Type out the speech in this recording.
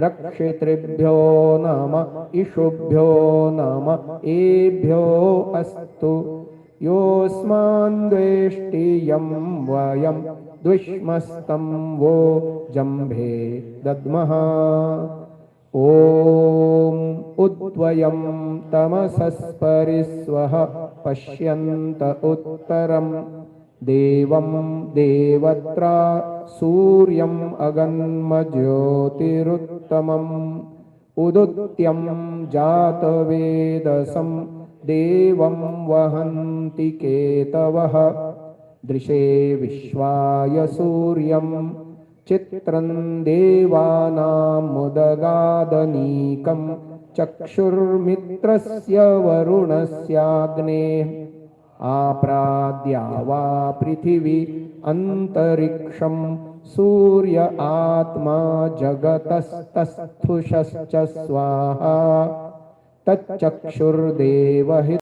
रक्षितृभ्यो नम इषुभ्यो नम एभ्यो अस्तु योऽस्मान्द्वेष्टियं वयं द्विष्मस्तं वो जम्भे दद्मः ॐ उद्वयं तमसस्परिस्वः पश्यन्त उत्तरम् देवं देवत्रा सूर्यम् अगन्मज्योतिरुत्तमम् उदुत्यं जातवेदसं देवं वहन्ति केतवः दृशे विश्वाय सूर्यं चित्रं देवानामुदगादनीकं चक्षुर्मित्रस्य वरुणस्याग्नेः आप्राद्या वा पृथिवी अन्तरिक्षं सूर्य आत्मा जगतस्तस्थुषश्च स्वाहा तच्चक्षुर्देवहि